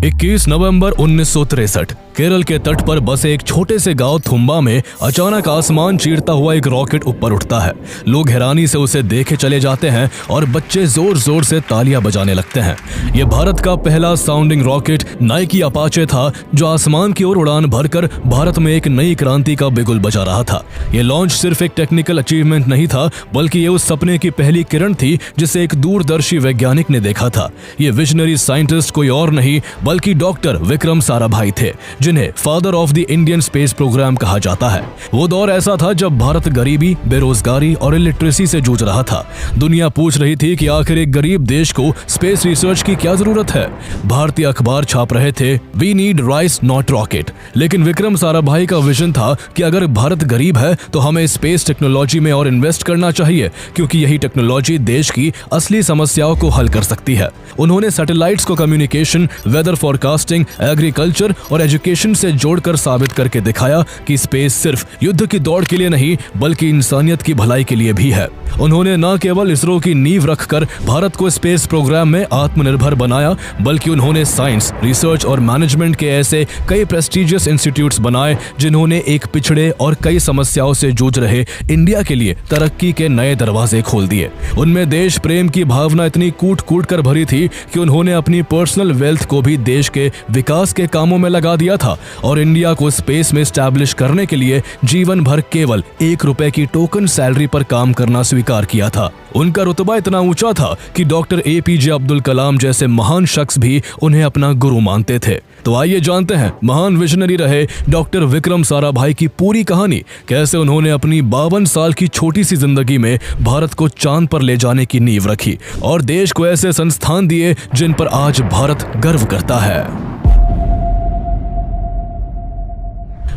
21 नवंबर 1963 केरल के तट पर बसे एक छोटे से गांव थुम्बा में अचानक आसमान चीरता हुआ एक रॉकेट ऊपर उठता है। लोग हैरानी से उसे देखे चले जाते हैं और बच्चे जोर जोर से तालियां बजाने लगते हैं। यह भारत का पहला साउंडिंग रॉकेट नाइकी अपाचे था, जो आसमान की ओर उड़ान भरकर भारत में एक नई क्रांति का बिगुल बजा रहा था। यह लॉन्च सिर्फ एक टेक्निकल अचीवमेंट नहीं था, बल्कि ये उस सपने की पहली किरण थी जिसे एक दूरदर्शी वैज्ञानिक ने देखा था। ये विजनरी साइंटिस्ट कोई और नहीं बल्कि डॉक्टर विक्रम साराभाई थे, जिन्हें father of the Indian space programme कहा जाता है। वो दौर ऐसा था जब भारत गरीबी, बेरोजगारी और इलिटरेसी से जूझ रहा था। दुनिया पूछ रही थी कि आखिर एक गरीब देश को स्पेस रिसर्च की क्या जरूरत है। भारतीय अखबार छाप रहे थे, we need rice not rocket. लेकिन विक्रम साराभाई का विजन था कि अगर भारत गरीब है तो हमें स्पेस टेक्नोलॉजी में और इन्वेस्ट करना चाहिए, क्योंकि यही टेक्नोलॉजी देश की असली समस्याओं को हल कर सकती है। उन्होंने सैटेलाइट्स को कम्युनिकेशन, वेदर फोरकास्टिंग, एग्रीकल्चर और एजुकेशन से जोड़कर साबित करके दिखाया कि स्पेस सिर्फ युद्ध की दौड़ के लिए नहीं बल्कि इंसानियत की भलाई के लिए भी है। उन्होंने न केवल इसरो की नींव रखकर भारत को स्पेस प्रोग्राम में आत्मनिर्भर बनाया, बल्कि उन्होंने साइंस, रिसर्च और मैनेजमेंट के ऐसे कई प्रेस्टिजियस इंस्टीट्यूट्स बनाए जिन्होंने एक पिछड़े और कई समस्याओं से जूझ रहे इंडिया के लिए तरक्की के नए दरवाजे खोल दिए। उनमें देश प्रेम की भावना इतनी कूट कूट कर भरी थी कि उन्होंने अपनी पर्सनल वेल्थ को भी देश के विकास के कामों में लगा दिया था और इंडिया को स्पेस में स्टैब्लिश करने के लिए जीवन भर केवल ₹1 की टोकन सैलरी पर काम करना स्वीकार किया था। उनका रुतबा इतना ऊंचा था कि डॉक्टर APJ अब्दुल कलाम जैसे महान शख्स भी उन्हें अपना गुरु मानते थे। तो आइए जानते हैं महान विजनरी रहे डॉक्टर विक्रम साराभाई की पूरी कहानी, कैसे उन्होंने अपनी 52 साल की छोटी सी जिंदगी में भारत को चांद पर ले जाने की नींव रखी और देश को ऐसे संस्थान दिए जिन पर आज भारत गर्व करता है।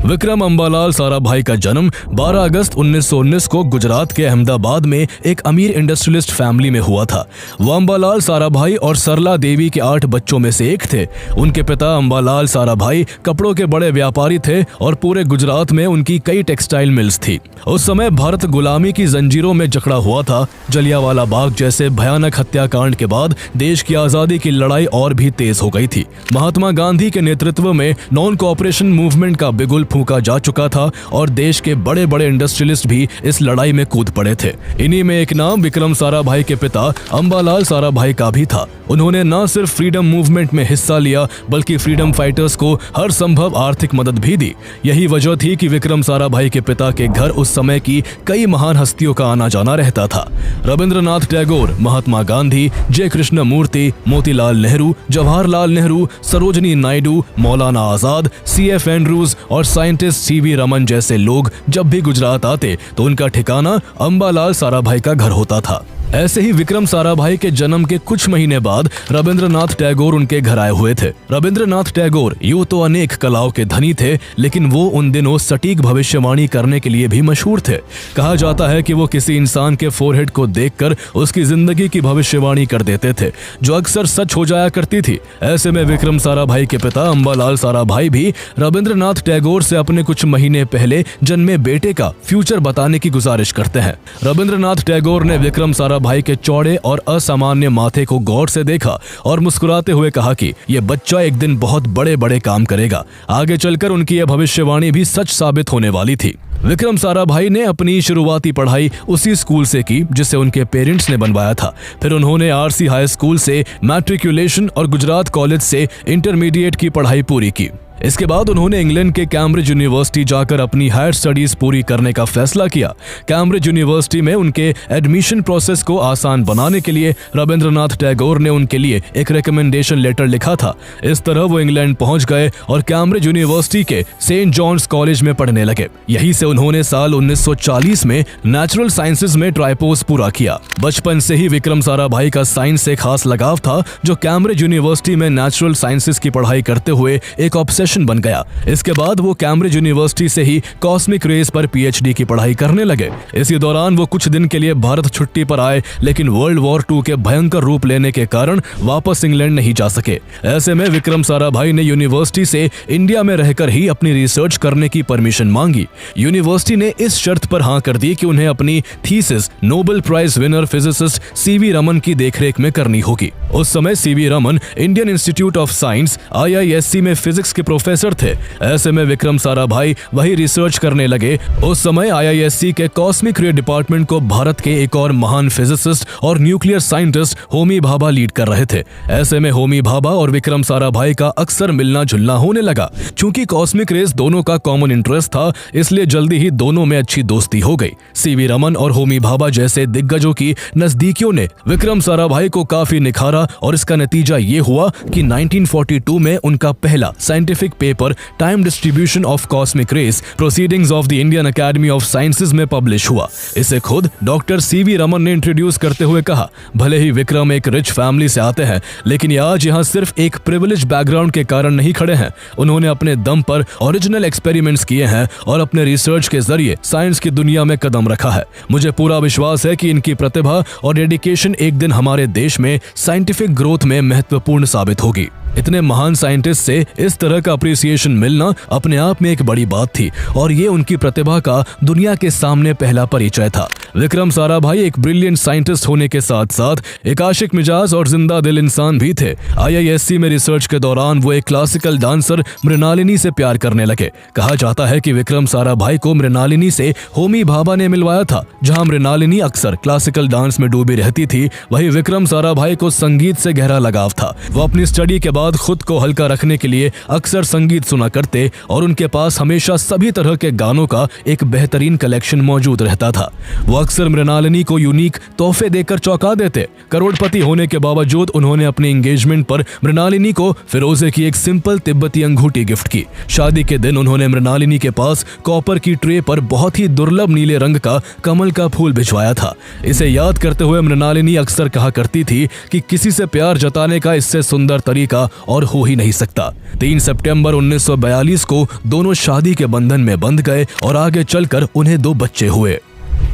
विक्रम अंबालाल साराभाई का जन्म 12 अगस्त 1919 को गुजरात के अहमदाबाद में एक अमीर इंडस्ट्रियलिस्ट फैमिली में हुआ था। वो अंबालाल साराभाई और सरला देवी के 8 बच्चों में से एक थे। उनके पिता अंबालाल साराभाई कपड़ों के बड़े व्यापारी थे और पूरे गुजरात में उनकी कई टेक्सटाइल मिल्स थी। उस समय भारत गुलामी की जंजीरों में जकड़ा हुआ था। जलियांवाला बाग जैसे भयानक हत्याकांड के बाद देश की आजादी की लड़ाई और भी तेज हो गई थी। महात्मा गांधी के नेतृत्व में नॉन कोऑपरेशन मूवमेंट का बिगुल फूंका जा चुका था और देश के बड़े बड़े इंडस्ट्रियलिस्ट भी इस लड़ाई में कूद पड़े थे। इन्हीं में एक नाम विक्रम साराभाई के पिता अंबालाल साराभाई का भी था। उन्होंने न सिर्फ फ्रीडम मूवमेंट में हिस्सा लिया बल्कि फ्रीडम फाइटर्स को हर संभव आर्थिक मदद भी दी। यही वजह थी कि विक्रम साराभाई के पिता के घर उस समय की कई महान हस्तियों का आना जाना रहता था। रविंद्रनाथ टैगोर, महात्मा गांधी, जय कृष्ण मूर्ति, मोतीलाल नेहरू, जवाहरलाल नेहरू, सरोजनी नायडू, मौलाना आजाद, CF एंड्रूज और साइंटिस्ट CV रमन जैसे लोग जब भी गुजरात आते तो उनका ठिकाना अंबालाल साराभाई का घर होता था। ऐसे ही विक्रम साराभाई के जन्म के कुछ महीने बाद रविंद्रनाथ टैगोर उनके घर आए हुए थे। रविंद्रनाथ टैगोर यूं तो अनेक कलाओं के धनी थे, लेकिन वो उन दिनों सटीक भविष्यवाणी करने के लिए भी मशहूर थे। कहा जाता है कि वो किसी इंसान के फोरहेड को देखकर उसकी जिंदगी की भविष्यवाणी कर देते थे, जो अक्सर सच हो जाया करती थी। ऐसे में विक्रम साराभाई के पिता अंबालाल साराभाई भी रविंद्रनाथ टैगोर से अपने कुछ महीने पहले जन्मे बेटे का फ्यूचर बताने की गुजारिश करते हैं। रविंद्रनाथ टैगोर ने विक्रम भाई के चौड़े और असामान्य माथे को गौर से देखा और मुस्कुराते हुए कहा कि यह बच्चा एक दिन बहुत बड़े बड़े काम करेगा। आगे चलकर उनकी यह भविष्यवाणी भी सच साबित होने वाली थी। विक्रम साराभाई ने अपनी शुरुआती पढ़ाई उसी स्कूल से की जिसे उनके पेरेंट्स ने बनवाया था। फिर उन्होंने RC हाई स्कूल से मैट्रिकुलेशन और गुजरात कॉलेज से इंटरमीडिएट की पढ़ाई पूरी की। इसके बाद उन्होंने इंग्लैंड के कैम्ब्रिज यूनिवर्सिटी जाकर अपनी हायर स्टडीज पूरी करने का फैसला किया। कैम्ब्रिज यूनिवर्सिटी में उनके एडमिशन प्रोसेस को आसान बनाने के लिए रविंद्रनाथ टैगोर ने उनके लिए एक रिकमेंडेशन लेटर लिखा था। इस तरह वो इंग्लैंड पहुंच गए और कैम्ब्रिज यूनिवर्सिटी के सेंट जॉन्स कॉलेज में पढ़ने लगे। यहीं से उन्होंने साल 1940 में नेचुरल साइंसेज में ट्राइपोज पूरा किया। बचपन से ही विक्रम साराभाई का साइंस से खास लगाव था, जो कैम्ब्रिज यूनिवर्सिटी में नेचुरल साइंसेज की पढ़ाई करते हुए एक ऑब्सेशन ऑब्सेशन बन गया। इसके बाद वो कैम्ब्रिज यूनिवर्सिटी से ही कॉस्मिक रेस पर पीएचडी की पढ़ाई करने लगे। इसी दौरान वो कुछ दिन के लिए भारत छुट्टी पर आए, लेकिन वर्ल्ड वॉर 2 के भयंकर रूप लेने के कारण वापस इंग्लैंड नहीं जा सके। ऐसे में विक्रम साराभाई ने यूनिवर्सिटी से इंडिया में रहकर ही अपनी रिसर्च करने की परमिशन मांगी। यूनिवर्सिटी ने इस शर्त पर हाँ कर दी कि उन्हें अपनी thesis Nobel prize winner physicist C V Raman की देखरेख में करनी होगी। उस समय C V Raman Indian Institute of Science IISc में फिजिक्स के प्रोफेसर थे। ऐसे में विक्रम साराभाई वही रिसर्च करने लगे। उस समय IISc के कॉस्मिक रे डिपार्टमेंट को भारत के एक और महान फिजिसिस्ट और nuclear scientist Homi Bhabha lead कर रहे थे। ऐसे में होमी भाभा और विक्रम साराभाई का अक्सर मिलना जुलना होने लगा। चूंकि कॉस्मिक रेस दोनों का कॉमन इंटरेस्ट था, इसलिए जल्दी ही दोनों में अच्छी दोस्ती हो गई। सीवी रमन और होमी भाभा जैसे दिग्गजों की नजदीकियों ने विक्रम साराभाई को काफी निखारा और इसका नतीजा ये हुआ कि 1942 में उनका पहला scientific paper time distribution of cosmic rays proceedings of the Indian academy of sciences में पब्लिश हुआ। इसे खुद डॉक्टर सीवी रमन ने इंट्रोड्यूस करते हुए कहा, भले ही विक्रम एक रिच फैमिली से आते हैं, लेकिन ये आज यहाँ सिर्फ एक प्रिविलेज बैकग्राउंड के कारण नहीं खड़े हैं। उन्होंने अपने दम पर ओरिजिनल एक्सपेरिमेंट्स किए हैं और अपने रिसर्च के जरिए साइंस की दुनिया में कदम रखा है। मुझे पूरा विश्वास है कि इनकी प्रतिभा और डेडिकेशन एक दिन हमारे देश में साइंटिफिक ग्रोथ में महत्वपूर्ण साबित होगी। इतने महान साइंटिस्ट से इस तरह का अप्रिसिएशन मिलना अपने आप में एक बड़ी बात थी और ये उनकी प्रतिभा का दुनिया के सामने पहला परिचय था। विक्रम साराभाई एक ब्रिलियंट साइंटिस्ट होने के साथ साथ एक आशिक मिजाज और जिंदा दिल इंसान भी थे। IISc में रिसर्च के दौरान वो एक क्लासिकल डांसर मृणालिनी से प्यार करने लगे। कहा जाता है कि विक्रम साराभाई को मृणालिनी से होमी भाभा ने मिलवाया था। जहां मृणालिनी अक्सर क्लासिकल डांस में डूबी रहती थी, वहीं विक्रम साराभाई को संगीत से गहरा लगाव था। वो अपनी स्टडी के बाद खुद को हल्का रखने के लिए अक्सर संगीत सुना करते और उनके पास हमेशा सभी तरह के गानों का एक बेहतरीन कलेक्शन मौजूद रहता था। वो अक्सर मृणालिनी को यूनिक तोहफे देकर चौंका देते। करोड़पति होने के बावजूद उन्होंने अपनी एंगेजमेंट पर मृणालिनी को फिरोजे की एक सिंपल तिब्बती अंगूठी गिफ्ट की। शादी के दिन उन्होंने मृणालिनी के पास कॉपर की ट्रे पर बहुत ही दुर्लभ नीले रंग का कमल का फूल भिजवाया था। इसे याद करते हुए मृणालिनी अक्सर कहा करती थी कि किसी से प्यार जताने का इससे सुंदर तरीका और हो ही नहीं सकता। 3 सितंबर 1942 को दोनों शादी के बंधन में बंध गए और आगे चलकर उन्हें 2 बच्चे हुए।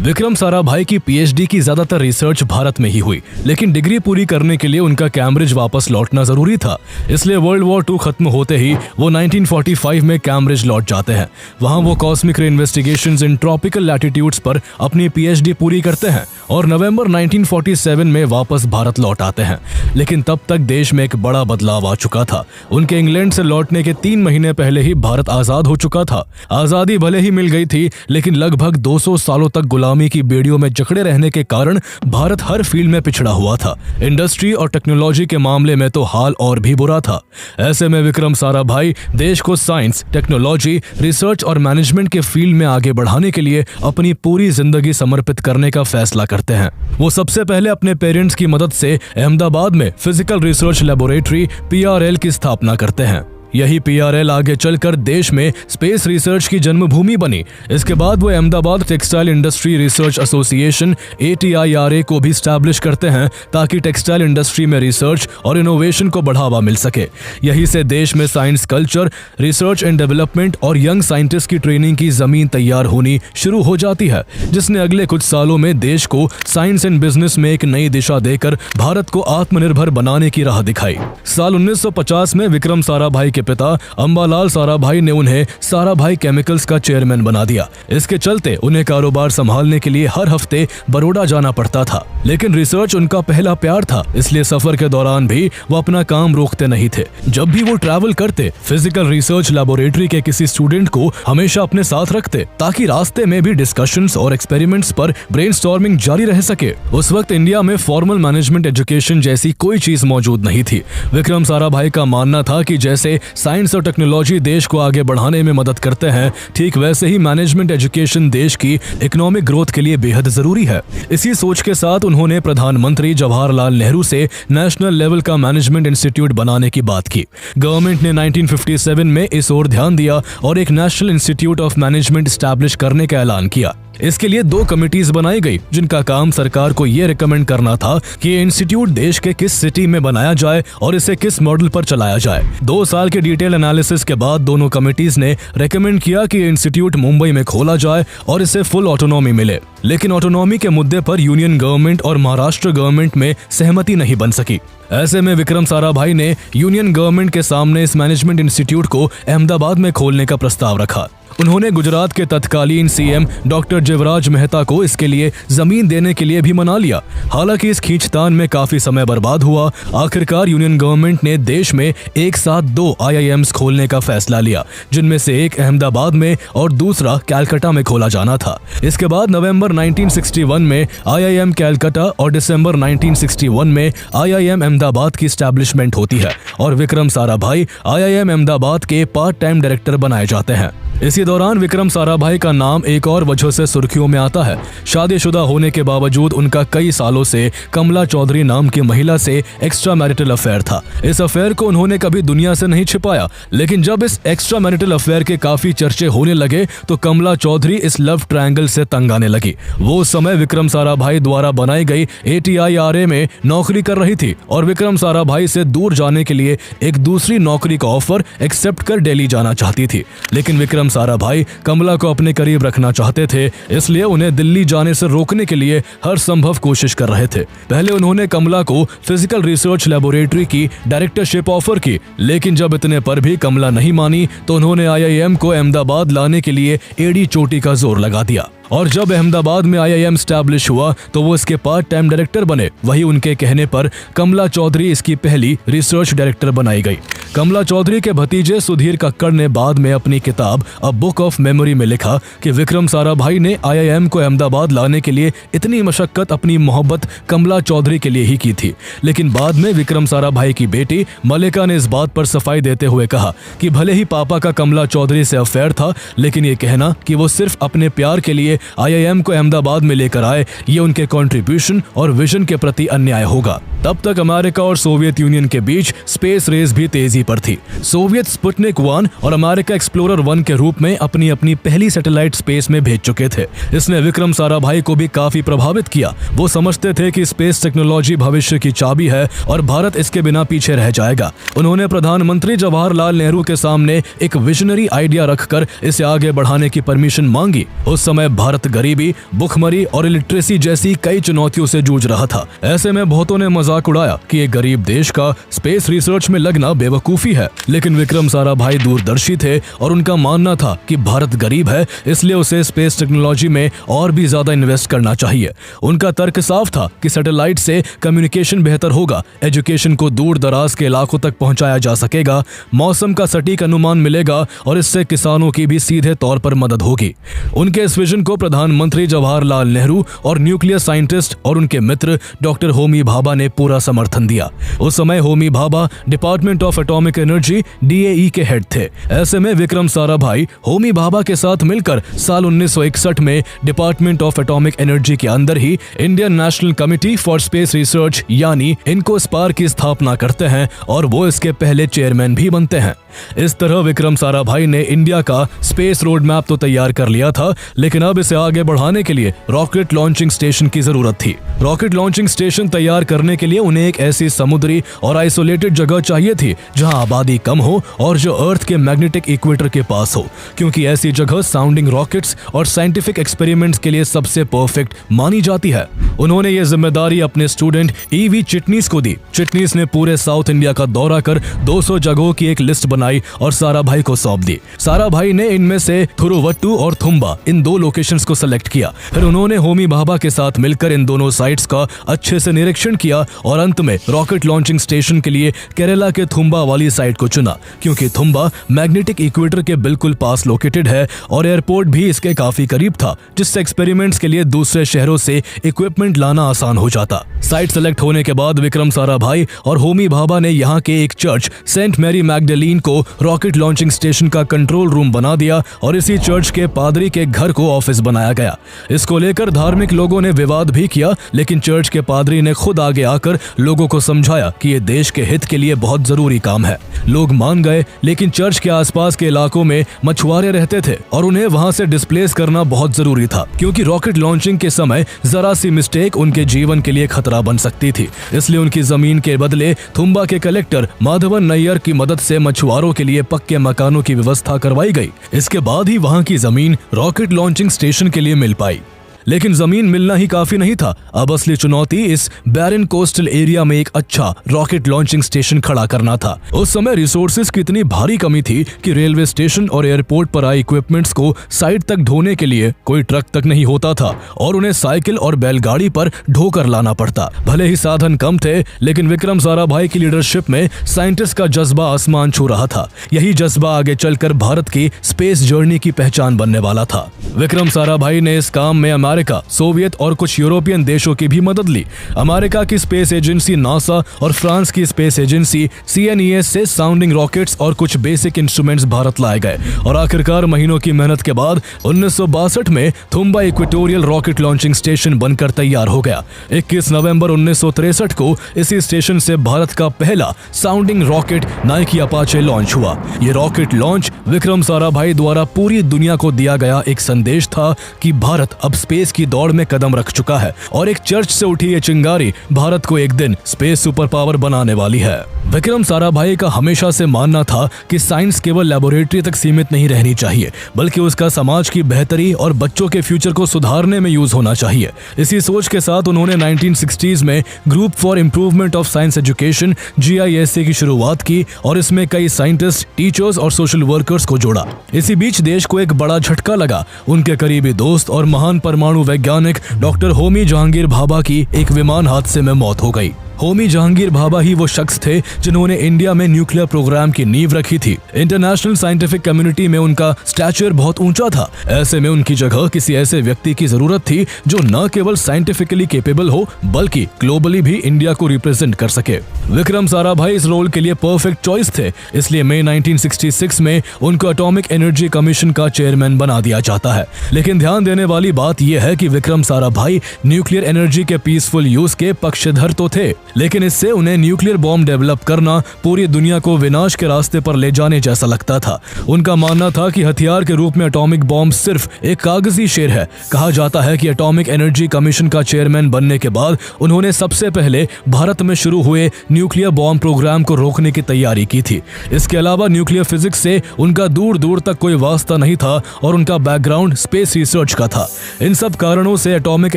विक्रम साराभाई की पीएचडी की ज्यादातर रिसर्च भारत में ही हुई, लेकिन डिग्री पूरी करने के लिए उनका कैम्ब्रिज वापस लौटना जरूरी था। इसलिए वर्ल्ड वॉर 2 खत्म होते ही वो 1945 में कैम्ब्रिज लौट जाते हैं। वहां वो कॉस्मिक रे इन्वेस्टिगेशंस इन ट्रॉपिकल लैटिट्यूड्स पर अपनी पीएचडी पूरी करते हैं और नवंबर 1947 में वापस भारत लौट आते हैं। लेकिन तब तक देश में एक बड़ा बदलाव आ चुका था। उनके इंग्लैंड से लौटने के 3 महीने पहले ही भारत आजाद हो चुका था। आजादी भले ही मिल गई थी, लेकिन लगभग 200 सालों तक गुलामी की बेड़ियों में जकड़े रहने के कारण भारत हर फील्ड में पिछड़ा हुआ था। इंडस्ट्री और टेक्नोलॉजी के मामले में तो हाल और भी बुरा था। ऐसे में विक्रम साराभाई देश को साइंस, टेक्नोलॉजी, रिसर्च और मैनेजमेंट के फील्ड में आगे बढ़ाने के लिए अपनी पूरी जिंदगी समर्पित करने का फैसला करते हैं। वो सबसे पहले अपने पेरेंट्स की मदद से अहमदाबाद में फिजिकल रिसर्च लेबोरेटरी PRL की स्थापना करते हैं। यही PRL आगे चलकर देश में स्पेस रिसर्च की जन्मभूमि बनी। इसके बाद वो Ahmedabad textile industry research association ATIRA को भी स्टैब्लिश करते हैं ताकि टेक्सटाइल इंडस्ट्री में रिसर्च और इनोवेशन को बढ़ावा मिल सके। यहीं से देश में science culture, research and development और यंग साइंटिस्ट की ट्रेनिंग की जमीन तैयार होनी शुरू हो जाती है, जिसने अगले कुछ सालों में देश को साइंस एंड बिजनेस में एक नई दिशा देकर भारत को आत्मनिर्भर बनाने की राह दिखाई। साल 1950 में विक्रम साराभाई के पिता अंबालाल साराभाई ने उन्हें साराभाई केमिकल्स का चेयरमैन बना दिया। इसके चलते उन्हें कारोबार संभालने के लिए हर हफ्ते बड़ौदा जाना पड़ता था। लेकिन रिसर्च उनका पहला प्यार था, इसलिए सफर के दौरान भी वो अपना काम रोकते नहीं थे। जब भी वो ट्रैवल करते, फिजिकल रिसर्च लेबोरेटरी के किसी स्टूडेंट को हमेशा अपने साथ रखते ताकि रास्ते में भी डिस्कशंस और एक्सपेरिमेंट्स पर ब्रेनस्टॉर्मिंग जारी रह सके। उस वक्त इंडिया में फॉर्मल मैनेजमेंट एजुकेशन जैसी कोई चीज मौजूद नहीं थी। विक्रम साराभाई का मानना था कि जैसे साइंस और टेक्नोलॉजी देश को आगे बढ़ाने में मदद करते हैं, ठीक वैसे ही मैनेजमेंट एजुकेशन देश की इकोनॉमिक ग्रोथ के लिए बेहद जरूरी है। इसी सोच के साथ उन्होंने प्रधानमंत्री जवाहरलाल नेहरू से नेशनल लेवल का मैनेजमेंट इंस्टीट्यूट बनाने की बात की। गवर्नमेंट ने 1957 में इस ओर ध्यान दिया और एक national institute of management establish करने का ऐलान किया। इसके लिए 2 कमिटीज बनाई गई जिनका काम सरकार को ये रिकमेंड करना था कि ये इंस्टीट्यूट देश के किस सिटी में बनाया जाए और इसे किस मॉडल पर चलाया जाए। 2 साल के डिटेल एनालिसिस के बाद दोनों कमिटीज ने रिकमेंड किया कि इंस्टीट्यूट मुंबई में खोला जाए और इसे फुल ऑटोनॉमी मिले। लेकिन ऑटोनॉमी के मुद्दे पर यूनियन गवर्नमेंट और महाराष्ट्र गवर्नमेंट में सहमति नहीं बन सकी। ऐसे में विक्रम साराभाई ने यूनियन गवर्नमेंट के सामने इस मैनेजमेंट इंस्टीट्यूट को अहमदाबाद में खोलने का प्रस्ताव रखा। उन्होंने गुजरात के तत्कालीन सीएम डॉक्टर जीवराज मेहता को इसके लिए जमीन देने के लिए भी मना लिया। हालांकि इस खींचतान में काफी समय बर्बाद हुआ। आखिरकार यूनियन गवर्नमेंट ने देश में एक साथ 2 IIMs खोलने का फैसला लिया, जिनमें से एक अहमदाबाद में और दूसरा कैलकाटा में खोला जाना था। इसके बाद नवंबर 1961 में IIM कैलकाटा और दिसंबर 1961 में IIM अहमदाबाद की स्टैब्लिशमेंट होती है और विक्रम साराभाई IIM अहमदाबाद के पार्ट टाइम डायरेक्टर बनाए जाते हैं। इसी दौरान विक्रम साराभाई का नाम एक और वजह से सुर्खियों में आता है। शादीशुदा होने के बावजूद उनका कई सालों से कमला चौधरी नाम की महिला से एक्स्ट्रा मैरिटल अफेयर था। इस अफेयर को उन्होंने कभी दुनिया से नहीं छिपाया, लेकिन जब इस एक्स्ट्रा मैरिटल अफेयर के काफी चर्चे होने लगे तो कमला चौधरी इस लव ट्रायंगल से तंग आने लगी। वो उस समय विक्रम साराभाई द्वारा बनाई गई ATIRA में नौकरी कर रही थी और विक्रम साराभाई से दूर जाने के लिए एक दूसरी नौकरी का ऑफर एक्सेप्ट कर दिल्ली जाना चाहती थी। लेकिन विक्रम साराभाई कमला को अपने करीब रखना चाहते थे, इसलिए उन्हें दिल्ली जाने से रोकने के लिए हर संभव कोशिश कर रहे थे। पहले उन्होंने कमला को फिजिकल रिसर्च लेबोरेटरी की डायरेक्टरशिप ऑफर की, लेकिन जब इतने पर भी कमला नहीं मानी तो उन्होंने IIM को अहमदाबाद लाने के लिए एड़ी चोटी का जोर लगा दिया। और जब अहमदाबाद में IIM स्टैब्लिश हुआ तो वो इसके पार्ट टाइम डायरेक्टर बने। वही उनके कहने पर कमला चौधरी इसकी पहली रिसर्च डायरेक्टर बनाई गई। कमला चौधरी के भतीजे सुधीर कक्कड़ ने बाद में अपनी किताब अ बुक ऑफ मेमोरी में लिखा कि विक्रम साराभाई ने IIM को अहमदाबाद लाने के लिए इतनी मशक्कत अपनी मोहब्बत कमला चौधरी के लिए ही की थी। लेकिन बाद में विक्रम साराभाई की बेटी मलिका ने इस बात पर सफाई देते हुए कहा कि भले ही पापा का कमला चौधरी से अफेयर था, लेकिन ये कहना कि वो सिर्फ अपने प्यार के लिए IIM को अहमदाबाद में लेकर आए, ये उनके कंट्रीब्यूशन और विजन के प्रति अन्याय होगा। तब तक अमेरिका और सोवियत यूनियन के बीच स्पेस रेस भी तेजी पर थी। सोवियत स्पुतनिक 1 और अमेरिका एक्सप्लोरर 1 के रूप में अपनी अपनी पहली सैटेलाइट स्पेस में भेज चुके थे। इसने विक्रम साराभाई को भी काफी प्रभावित किया। वो समझते थे कि स्पेस टेक्नोलॉजी भविष्य की चाबी है और भारत इसके बिना पीछे रह जाएगा। उन्होंने प्रधानमंत्री जवाहरलाल नेहरू के सामने एक विजनरी आइडिया रखकर इसे आगे बढ़ाने की परमिशन मांगी। उस समय भारत गरीबी, भुखमरी और इलिटरेसी जैसी कई चुनौतियों से जूझ रहा था। ऐसे में बहुतों ने मजाक उड़ाया कि एक गरीब देश का स्पेस रिसर्च में लगना बेवकूफी है, लेकिन विक्रम साराभाई दूरदर्शी थे और उनका मानना था कि भारत गरीब है, इसलिए उसे स्पेस टेक्नोलॉजी में और भी ज्यादा इन्वेस्ट करना चाहिए। उनका तर्क साफ था कि सैटेलाइट से कम्युनिकेशन बेहतर होगा, एजुकेशन को दूर दराज के इलाकों तक पहुंचाया जा सकेगा, मौसम का सटीक अनुमान मिलेगा और इससे किसानों की भी सीधे तौर पर मदद होगी। उनके इस विजन को प्रधानमंत्री जवाहरलाल नेहरू और न्यूक्लियर साइंटिस्ट और उनके मित्र डॉक्टर होमी भाभा ने पूरा समर्थन दिया। उस समय Homi Bhabha department of atomic energy DAE के हेड थे। ऐसे में विक्रम साराभाई होमी भाभा के साथ मिलकर साल 1961 में डिपार्टमेंट ऑफ एटॉमिक एनर्जी के अंदर ही Indian National Committee for Space Research यानी इनकोस्पार की स्थापना करते हैं और वो इसके पहले चेयरमैन भी बनते हैं। इस तरह विक्रम साराभाई ने इंडिया का स्पेस रोड मैप तो तैयार कर लिया था, लेकिन अब इसे आगे बढ़ाने के लिए रॉकेट लॉन्चिंग स्टेशन की जरूरत थी। रॉकेट लॉन्चिंग स्टेशन तैयार करने के लिए उन्हें एक ऐसी समुद्री और आइसोलेटेड जगह चाहिए थी जहां आबादी कम हो और जो अर्थ के मैग्नेटिक इक्वेटर के पास हो, क्योंकि ऐसी जगह साउंडिंग रॉकेट्स और साइंटिफिक एक्सपेरिमेंट्स के लिए सबसे परफेक्ट मानी जाती है। उन्होंने ये जिम्मेदारी अपने स्टूडेंट EV चिटनीस को दी। चिटनीस ने पूरे साउथ इंडिया का दौरा कर 200 जगहों की एक लिस्ट बनाई और साराभाई को सौंप दी। साराभाई ने इनमें से थुरुवट्टू और थुम्बा इन 2 लोकेशंस को सेलेक्ट किया। फिर उन्होंने होमी भाभा के साथ मिलकर इन दोनों साइट्स का अच्छे से निरीक्षण किया और अंत में रॉकेट लॉन्चिंग स्टेशन के लिए केरला के थुम्बा वाली साइट को चुना, क्योंकि थुम्बा मैग्नेटिक इक्वेटर के बिल्कुल पास लोकेटेड है और एयरपोर्ट भी इसके काफी करीब था, जिससे एक्सपेरिमेंट्स के लिए दूसरे शहरों से इक्विपमेंट लाना आसान हो जाता। साइट सेलेक्ट होने के बाद विक्रम साराभाई और होमी भाभा ने यहाँ के एक चर्च सेंट मैरी मैगडलीन को को रॉकेट लॉन्चिंग स्टेशन का कंट्रोल रूम बना दिया और इसी चर्च के पादरी के घर को ऑफिस बनाया गया। इसको लेकर धार्मिक लोगों ने विवाद भी किया, लेकिन चर्च के पादरी ने खुद आगे आकर लोगों को समझाया कि ये देश के हित के लिए बहुत जरूरी काम है। लोग मान गए, लेकिन चर्च के आसपास के इलाकों में मछुआरे रहते थे और उन्हें वहां से डिस्प्लेस करना बहुत जरूरी था, क्योंकि रॉकेट लॉन्चिंग के समय जरा सी मिस्टेक उनके जीवन के लिए खतरा बन सकती थी। इसलिए उनकी जमीन के बदले थुम्बा के कलेक्टर माधवन नैयर की मदद से मछुआरों के लिए पक्के मकानों की व्यवस्था करवाई गई। इसके बाद ही वहां की जमीन रॉकेट लॉन्चिंग स्टेशन के लिए मिल पाई। लेकिन जमीन मिलना ही काफी नहीं था। अब असली चुनौती इस बैरन कोस्टल एरिया में एक अच्छा रॉकेट लॉन्चिंग स्टेशन खड़ा करना था। उस समय रिसोर्सेज की इतनी भारी कमी थी कि रेलवे स्टेशन और एयरपोर्ट पर आए इक्विपमेंट्स को साइड तक ढोने के लिए कोई ट्रक तक नहीं होता था और उन्हें साइकिल और बैलगाड़ी पर ढोकर लाना पड़ता। भले ही साधन कम थे, लेकिन विक्रम साराभाई की लीडरशिप में साइंटिस्ट का जज्बा आसमान छू रहा था। यही जज्बा आगे चलकर भारत की स्पेस जर्नी की पहचान बनने वाला था। विक्रम साराभाई ने इस काम में अमेरिका, सोवियत और कुछ यूरोपियन देशों की भी मदद ली। अमेरिका की स्पेस एजेंसी नासा और फ्रांस की स्पेस एजेंसी CNES से साउंडिंग रॉकेट्स और कुछ बेसिक इंस्ट्रूमेंट्स भारत लाए गए और आखिरकार महीनों की मेहनत के बाद 1962 में Thumba equatorial rocket launching station बनकर तैयार हो गया। 21 नवंबर 1963 को इसी स्टेशन से भारत का पहला sounding rocket Nike Apache launch हुआ। ये रॉकेट लॉन्च विक्रम साराभाई द्वारा पूरी दुनिया को दिया गया एक संदेश था कि भारत अब स्पेस की दौड़ में कदम रख चुका है और एक चर्च से उठी ये चिंगारी भारत को एक दिन स्पेस सुपर पावर बनाने वाली है। विक्रम साराभाई का हमेशा से मानना था कि साइंस केवल लैबोरेटरी तक सीमित नहीं रहनी चाहिए, बल्कि उसका समाज की बेहतरी और बच्चों के फ्यूचर को सुधारने में यूज होना चाहिए। इसी सोच के साथ उन्होंने 1960s में group for improvement of science education GISA की शुरुआत की और इसमें कई साइंटिस्ट, टीचर्स और सोशल वर्कर्स को जोड़ा। इसी बीच देश को एक बड़ा झटका लगा। उनके करीबी दोस्त और महान परमाणु वैज्ञानिक डॉक्टर होमी जहांगीर भाभा की एक विमान हादसे में मौत हो गई। होमी जहांगीर भाभा ही वो शख्स थे जिन्होंने इंडिया में न्यूक्लियर प्रोग्राम की नींव रखी थी। इंटरनेशनल साइंटिफिक कम्युनिटी में उनका स्टैचर बहुत ऊंचा था। ऐसे में उनकी जगह किसी ऐसे व्यक्ति की जरूरत थी जो न केवल साइंटिफिकली कैपेबल हो, बल्कि ग्लोबली भी इंडिया को रिप्रेजेंट कर सके। विक्रम साराभाई इस रोल के लिए परफेक्ट चॉइस थे, इसलिए मई 1966 में उनको एटॉमिक एनर्जी कमीशन का चेयरमैन बना दिया जाता है। लेकिन ध्यान देने वाली बात यह है कि विक्रम साराभाई न्यूक्लियर एनर्जी के पीसफुल यूज के पक्षधर तो थे, लेकिन इससे उन्हें न्यूक्लियर बॉम्ब डेवलप करना पूरी दुनिया को विनाश के रास्ते पर ले जाने जैसा लगता था। उनका मानना था कि हथियार के रूप में एटॉमिक बॉम्ब सिर्फ एक कागजी शेर है। कहा जाता है कि एटॉमिक एनर्जी कमीशन का चेयरमैन बनने के बाद उन्होंने सबसे पहले भारत में शुरू हुए न्यूक्लियर बॉम्ब प्रोग्राम को रोकने की तैयारी की थी। इसके अलावा न्यूक्लियर फिजिक्स से उनका दूर दूर तक कोई वास्ता नहीं था और उनका बैकग्राउंड स्पेस रिसर्च का था। इन सब कारणों से एटॉमिक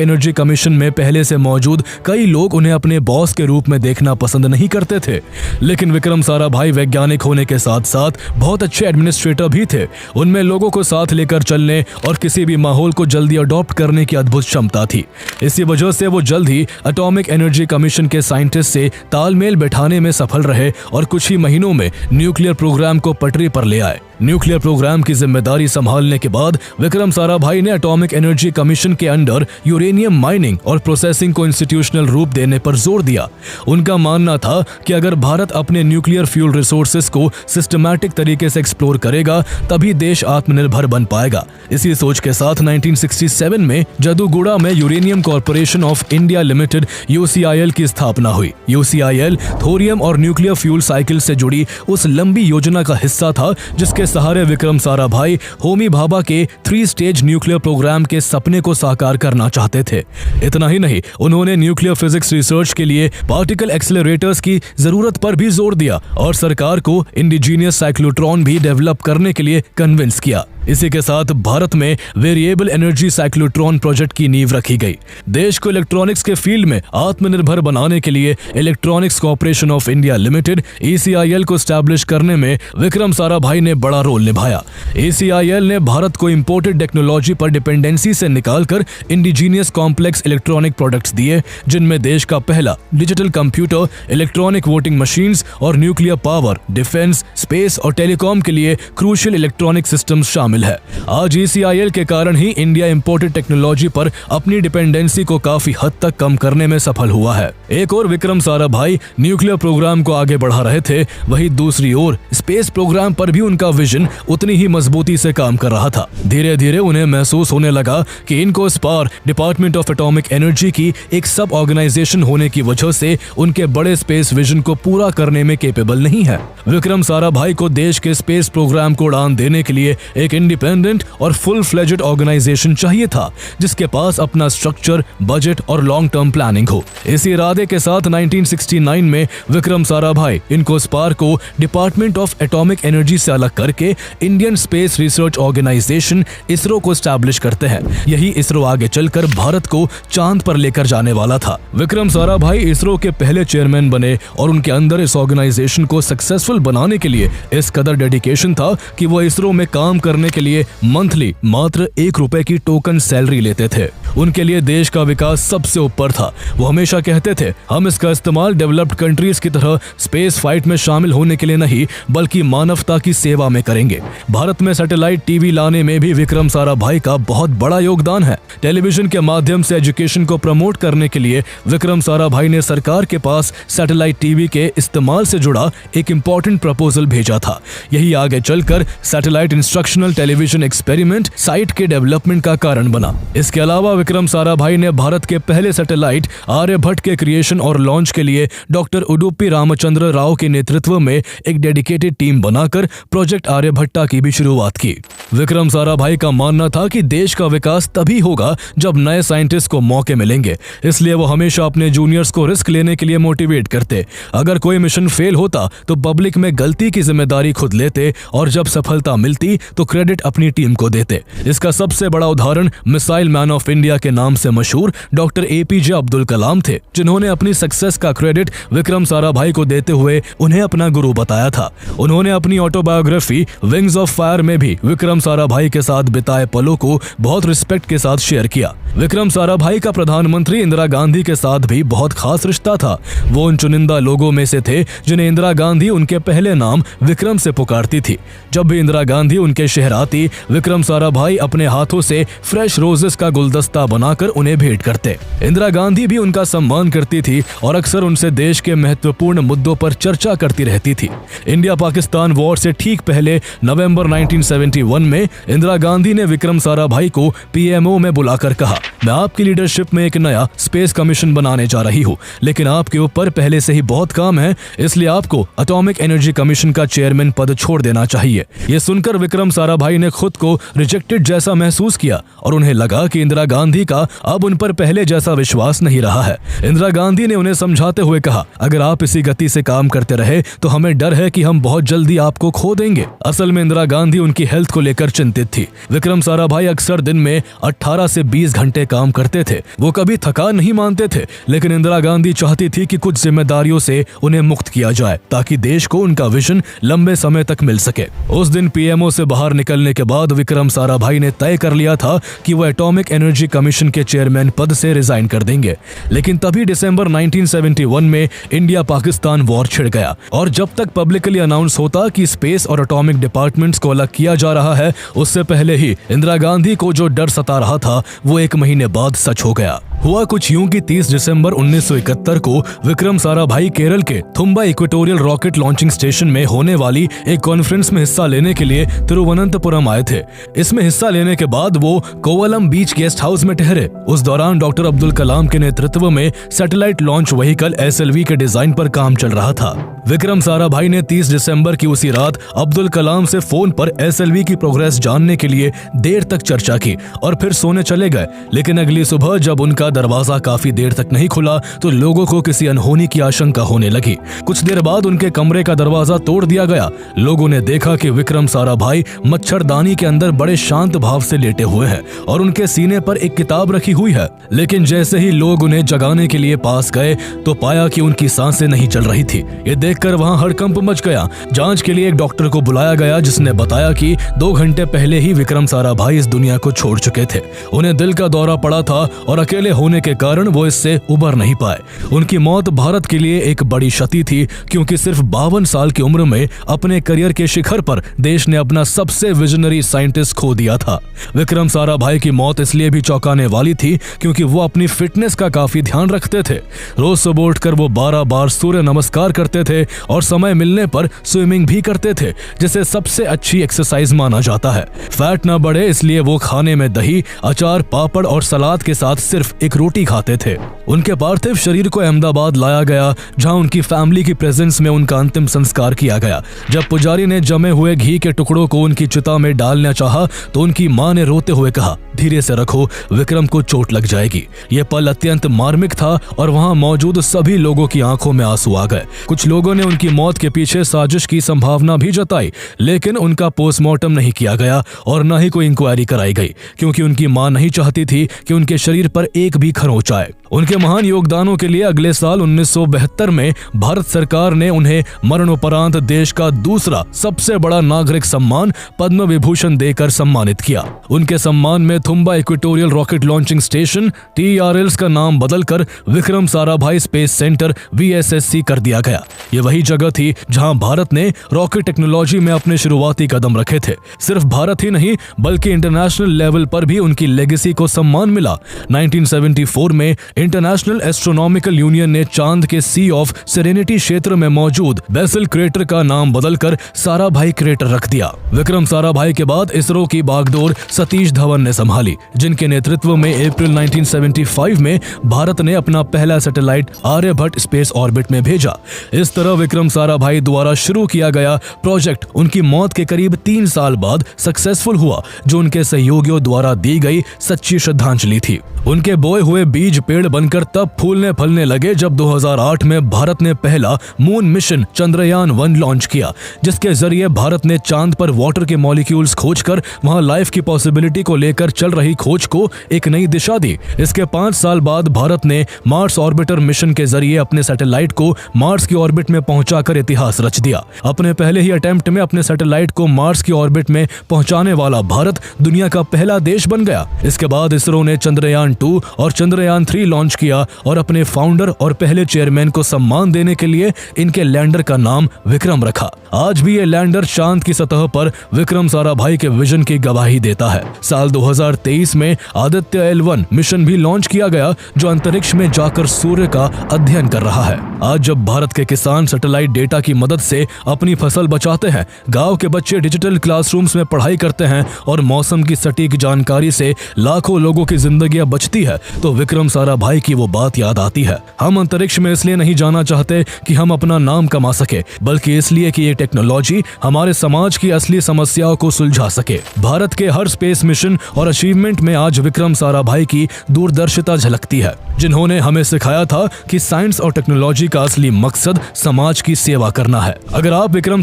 एनर्जी कमीशन में पहले से मौजूद कई लोग उन्हें अपने बॉस के रूप में देखना पसंद नहीं करते थे। लेकिन विक्रम साराभाई वैज्ञानिक होने के साथ साथ बहुत अच्छे एडमिनिस्ट्रेटर भी थे। उनमें लोगों को साथ लेकर चलने और किसी भी माहौल को जल्दी अडॉप्ट करने की अद्भुत क्षमता थी। इसी वजह से वो जल्द ही एटॉमिक एनर्जी कमीशन के साइंटिस्ट से तालमेल बैठाने में सफल रहे और कुछ ही महीनों में न्यूक्लियर प्रोग्राम को पटरी पर ले आए। न्यूक्लियर प्रोग्राम की जिम्मेदारी संभालने के बाद विक्रम साराभाई ने एटॉमिक एनर्जी कमीशन के अंडर यूरेनियम माइनिंग और प्रोसेसिंग को इंस्टीट्यूशनल रूप देने पर जोर दिया। उनका मानना था कि अगर भारत अपने न्यूक्लियर फ्यूल रिसोर्सेज को सिस्टमैटिक तरीके से एक्सप्लोर करेगा, तभी देश आत्मनिर्भर बन पाएगा। इसी सोच के साथ 1967 में जदूगुड़ा में uranium corporation of India limited UCIL की स्थापना हुई। UCIL थोरियम और न्यूक्लियर फ्यूल साइकिल से जुड़ी उस लंबी योजना का हिस्सा था जिसके सहारे विक्रम साराभाई होमी भाभा के 3 स्टेज न्यूक्लियर प्रोग्राम के सपने को साकार करना चाहते थे। इतना ही नहीं, उन्होंने न्यूक्लियर फिजिक्स रिसर्च के लिए पार्टिकल एक्सेलरेटर्स की जरूरत पर भी जोर दिया और सरकार को इंडिजीनियस साइक्लोट्रॉन भी डेवलप करने के लिए कन्विंस किया। इसी के साथ भारत में वेरिएबल एनर्जी साइक्लोट्रॉन प्रोजेक्ट की नींव रखी गई। देश को इलेक्ट्रॉनिक्स के फील्ड में आत्मनिर्भर बनाने के लिए electronics corporation of India limited ECIL को स्टैब्लिश करने में विक्रम साराभाई ने बड़ा रोल निभाया। ECIL ने भारत को इंपोर्टेड टेक्नोलॉजी पर डिपेंडेंसी से निकालकर इंडिजीनियस कॉम्प्लेक्स इलेक्ट्रॉनिक प्रोडक्ट्स दिए, जिनमें देश का पहला digital computer, electronic voting machines और न्यूक्लियर पावर, डिफेंस, स्पेस और टेलीकॉम के लिए क्रूशियल इलेक्ट्रॉनिक सिस्टम्स शामिल शामिल है। आज ECIL के कारण ही इंडिया इंपोर्टेड टेक्नोलॉजी पर अपनी डिपेंडेंसी को काफी हद तक कम करने में सफल हुआ है। एक और विक्रम साराभाई न्यूक्लियर प्रोग्राम को आगे बढ़ा रहे थे, वहीं दूसरी ओर स्पेस प्रोग्राम पर भी उनका विजन उतनी ही मजबूती से काम कर रहा था। धीरे धीरे उन्हें महसूस होने लगा कि INCOSPAR department of atomic energy की एक सब ऑर्गेनाइजेशन होने की वजह से उनके बड़े स्पेस विजन को पूरा करने में केपेबल नहीं है। विक्रम साराभाई को देश के स्पेस प्रोग्राम को उड़ान देने के लिए एक इंडिपेंडेंट और फुल फ्लेजेड ऑर्गेनाइजेशन चाहिए था, जिसके पास अपना स्ट्रक्चर, बजट और लॉन्ग टर्म प्लानिंग हो। इसी इरादे के साथ 1969 में विक्रम साराभाई इनकोस्पार को डिपार्टमेंट ऑफ एटॉमिक एनर्जी से अलग करके Indian Space Research Organisation ISRO को स्टैब्लिश करते हैं। यही इसरो आगे चलकर भारत को चांद पर लेकर जाने वाला था। विक्रम साराभाई इसरो के पहले चेयरमैन बने और उनके अंदर इस ऑर्गेनाइजेशन को सक्सेसफुल बनाने के लिए इस कदर डेडिकेशन था कि वो इसरो में काम करने के लिए मंथली मात्र ₹1 की टोकन सैलरी लेते थे। उनके लिए देश का विकास सबसे ऊपर था। वो हमेशा कहते थे, हम इसका इस्तेमाल डेवलप्ड कंट्रीज की तरह स्पेस फाइट में शामिल होने के लिए नहीं, बल्कि मानवता की सेवा में करेंगे। भारत में सैटेलाइट टीवी लाने में भी विक्रम साराभाई का बहुत बड़ा योगदान है। टेलीविजन के माध्यम से एजुकेशन को प्रमोट करने के लिए विक्रम साराभाई ने सरकार के पास सैटेलाइट टीवी के इस्तेमाल से जुड़ा एक इम्पोर्टेंट प्रपोजल भेजा था। यही आगे चलकर satellite instructional television experiment site के डेवलपमेंट का कारण बना। इसके अलावा विक्रम साराभाई ने भारत के पहले सैटेलाइट आर्यभट्ट के क्रिएशन और लॉन्च के लिए डॉक्टर उडुपी रामचंद्र राव के नेतृत्व में एक डेडिकेटेड टीम बनाकर प्रोजेक्ट आर्यभट्टा की भी शुरुआत की। विक्रम साराभाई का मानना था कि देश का विकास तभी होगा जब नए साइंटिस्ट को मौके मिलेंगे, इसलिए वो हमेशा अपने जूनियर्स को रिस्क लेने के लिए मोटिवेट करते। अगर कोई मिशन फेल होता तो पब्लिक में गलती की जिम्मेदारी खुद लेते और जब सफलता मिलती तो क्रेडिट अपनी टीम को देते। इसका सबसे बड़ा उदाहरण मिसाइल मैन ऑफ इंडिया के नाम से मशहूर डॉक्टर APJ अब्दुल कलाम थे, जिन्होंने अपनी सक्सेस का क्रेडिट विक्रम साराभाई को देते हुए उन्हें अपना गुरु बताया था। उन्होंने अपनी ऑटोबायोग्राफी विंग्स ऑफ फायर में भी विक्रम साराभाई के साथ बिताए पलों को बहुत रिस्पेक्ट के साथ शेयर किया। विक्रम साराभाई का प्रधानमंत्री इंदिरा गांधी के साथ भी बहुत खास रिश्ता था। वो उन चुनिंदा लोगों में से थे जिन्हें इंदिरा गांधी उनके पहले नाम विक्रम से पुकारती थी। जब भी इंदिरा गांधी उनके शहर आती, विक्रम साराभाई अपने हाथों से फ्रेश रोजेस का गुलदस्ता बनाकर उन्हें भेंट करते। इंदिरा गांधी भी उनका सम्मान करती थी और अक्सर उनसे देश के महत्वपूर्ण मुद्दों पर चर्चा करती रहती थी। इंडिया पाकिस्तान वॉर से ठीक पहले नवंबर 1971 में इंदिरा गांधी ने विक्रम साराभाई को PMO में बुलाकर कहा, मैं आपकी लीडरशिप में एक नया स्पेस कमीशन बनाने जा रही हूँ, लेकिन आपके ऊपर पहले से ही बहुत काम है, इसलिए आपको एटॉमिक एनर्जी कमीशन का चेयरमैन पद छोड़ देना चाहिए। ये सुनकर विक्रम साराभाई ने खुद को रिजेक्टेड जैसा महसूस किया और उन्हें लगा कि इंदिरा गांधी का अब उन पर पहले जैसा विश्वास नहीं रहा है। इंदिरा गांधी ने उन्हें समझाते हुए कहा, अगर आप इसी गति से काम करते रहे तो हमें डर है कि हम बहुत जल्दी आपको खो देंगे। असल में इंदिरा गांधी उनकी हेल्थ को लेकर चिंतित थी। विक्रम साराभाई अक्सर दिन में 18 से 20 घंटे काम करते थे। वो कभी थकान नहीं मानते थे, लेकिन इंदिरा गांधी चाहती थी कि कुछ जिम्मेदारियों से उन्हें मुक्त किया जाए ताकि देश को उनका विजन लंबे समय तक मिल सके। उस दिन PMO से बाहर निकलने के बाद विक्रम साराभाई ने तय कर लिया था कि वो एटॉमिक एनर्जी कमीशन के चेयरमैन पद से रिजाइन कर देंगे। लेकिन तभी दिसंबर 1971 में इंडिया पाकिस्तान वॉर छिड़ गया और जब तक पब्लिकली अनाउंस होता कि स्पेस और एटॉमिक डिपार्टमेंट्स को अलग किया जा रहा है, उससे पहले ही इंदिरा गांधी को जो डर सता रहा था वो 1 महीने बाद सच हो गया। हुआ कुछ यूं कि 30 दिसंबर 1971 को विक्रम साराभाई केरल के Thumba equatorial rocket launching station में होने वाली एक कॉन्फ्रेंस में हिस्सा लेने के लिए तिरुवनंतपुरम आए थे। इसमें हिस्सा लेने के बाद वो कोवलम बीच गेस्ट हाउस में ठहरे। उस दौरान डॉक्टर अब्दुल कलाम के नेतृत्व में सैटेलाइट लॉन्च व्हीकल SLV के डिजाइन पर काम चल रहा था। विक्रम साराभाई ने 30 दिसंबर की उसी रात अब्दुल कलाम से फोन पर SLV की प्रोग्रेस जानने के लिए देर तक चर्चा की और फिर सोने चले गए। लेकिन अगली सुबह जब उनका दरवाजा काफी देर तक नहीं खुला तो लोगों को किसी अनहोनी की आशंका होने लगी। कुछ देर बाद उनके कमरे का दरवाजा तोड़ दिया गया। लोगों ने देखा कि विक्रम साराभाई मच्छरदानी के अंदर बड़े शांत भाव से लेटे हुए हैं और उनके सीने पर एक किताब रखी हुई है। लेकिन जैसे ही लोग उन्हें जगाने के लिए पास गए तो पाया कि उनकी सांसें नहीं चल रही थी। ये देखकर वहां हड़कंप मच गया। जांच के लिए एक डॉक्टर को बुलाया गया, जिसने बताया कि 2 घंटे पहले ही विक्रम साराभाई इस दुनिया को छोड़ चुके थे। उन्हें दिल का दौरा पड़ा था और अकेले होने के कारण वो इससे उबर नहीं पाए। उनकी मौत भारत के लिए एक बड़ी क्षति थी, क्योंकि सिर्फ 52 साल की उम्र में अपने करियर के शिखर पर देश ने अपना सबसे विजनरी साइंटिस्ट खो दिया था। विक्रम साराभाई की मौत इसलिए भी चौंकाने वाली थी क्योंकि वो अपनी फिटनेस का काफी ध्यान रखते थे। रोज सुबह उठकर वो 12 बार सूर्य नमस्कार करते थे और समय मिलने पर स्विमिंग भी करते थे, जिसे सबसे अच्छी एक्सरसाइज माना जाता है। फैट न बढ़े इसलिए वो खाने में दही, अचार, पापड़ और सलाद के साथ सिर्फ एक रोटी खाते थे। उनके पार्थिव शरीर को अहमदाबाद लाया गया, जहां उनकी फैमिली की प्रेजेंस में उनका अंतिम संस्कार किया गया। जब पुजारी ने जमे हुए घी के टुकड़ों को उनकी चिता में डालना चाहा तो उनकी मां ने रोते हुए कहा, धीरे से रखो, विक्रम को चोट लग जाएगी। यह पल अत्यंत मार्मिक था और वहां मौजूद सभी लोगों की आंखों में आंसू आ गए। कुछ लोगों ने उनकी मौत के पीछे साजिश की संभावना भी जताई, लेकिन उनका पोस्टमार्टम नहीं किया गया और न ही कोई इंक्वायरी कराई गई, क्योंकि उनकी मां नहीं चाहती थी कि उनके शरीर पर एक भी खरोंच आए। उनके महान योगदानों के लिए अगले साल 1972 में भारत सरकार ने उन्हें मरणोपरांत देश का दूसरा सबसे बड़ा नागरिक सम्मान पद्म विभूषण देकर सम्मानित किया। उनके सम्मान में Thumba equatorial rocket launching station TRLs का नाम बदलकर Vikram Sarabhai space centre VSSC कर दिया गया। ये वही जगह थी जहां भारत ने रॉकेट टेक्नोलॉजी में अपने शुरुआती कदम रखे थे। सिर्फ भारत ही नहीं बल्कि इंटरनेशनल लेवल पर भी उनकी लेगेसी को सम्मान मिला। 1974 में इंटरनेशनल एस्ट्रोनॉमिकल यूनियन ने चांद के सी ऑफ सेरेनिटी क्षेत्र में मौजूद बेसल क्रेटर का नाम बदलकर साराभाई क्रेटर रख दिया। विक्रम साराभाई के बाद इसरो की बागडोर सतीश धवन ने संभाली, जिनके नेतृत्व में अप्रैल 1975 में भारत ने अपना पहला सैटेलाइट आर्यभट्ट स्पेस ऑर्बिट में भेजा। इस तरह विक्रम साराभाई द्वारा शुरू किया गया प्रोजेक्ट उनकी मौत के करीब 3 साल बाद सक्सेसफुल हुआ, जो उनके सहयोगियों द्वारा दी गई सच्ची श्रद्धांजलि थी। उनके बोए हुए बीज पेड़ बनकर तब फूलने फलने लगे जब 2008 में भारत ने पहला मून मिशन चंद्रयान 1 लॉन्च किया, जिसके जरिए भारत ने चांद पर वाटर के मॉलिक्यूल्स खोजकर वहां लाइफ की पॉसिबिलिटी को लेकर चल रही खोज को एक नई दिशा दी। इसके 5 साल बाद भारत ने मार्स ऑर्बिटर मिशन के जरिए अपने सैटेलाइट को मार्स की ऑर्बिट में पहुंचाकर इतिहास रच दिया। अपने पहले ही अटेम्प्ट में अपने सैटेलाइट को मार्स की ऑर्बिट में पहुंचाने वाला भारत दुनिया का पहला देश बन गया। इसके बाद इसरो ने चंद्रयान 2 और चंद्रयान 3 लॉन्च किया और अपने फाउंडर और पहले चेयरमैन को सम्मान देने के लिए इनके लैंडर का नाम विक्रम रखा। आज भी ये लैंडर चांद की सतह पर विक्रम साराभाई के विजन की गवाही देता है। साल 2023 में आदित्य L1 मिशन भी लॉन्च किया गया, जो अंतरिक्ष में जाकर सूर्य का अध्ययन कर रहा है। आज जब भारत के किसान सैटेलाइट डेटा की मदद से अपनी फसल बचाते हैं, गांव के बच्चे डिजिटल क्लासरूम्स में पढ़ाई करते हैं और मौसम की सटीक जानकारी से लाखों लोगों की जिंदगियां बचती है, तो विक्रम साराभाई की वो बात याद आती है। हम अंतरिक्ष में इसलिए नहीं जाना चाहते कि हम अपना नाम कमा सके, बल्कि इसलिए कि ये टेक्नोलॉजी हमारे समाज की असली समस्याओं को सुलझा सके। भारत के हर स्पेस मिशन और अचीवमेंट में आज विक्रम साराभाई की दूरदर्शिता झलकती है, जिन्होंने हमें सिखाया था कि साइंस और टेक्नोलॉजी का असली मकसद समाज की सेवा करना है। अगर आप विक्रम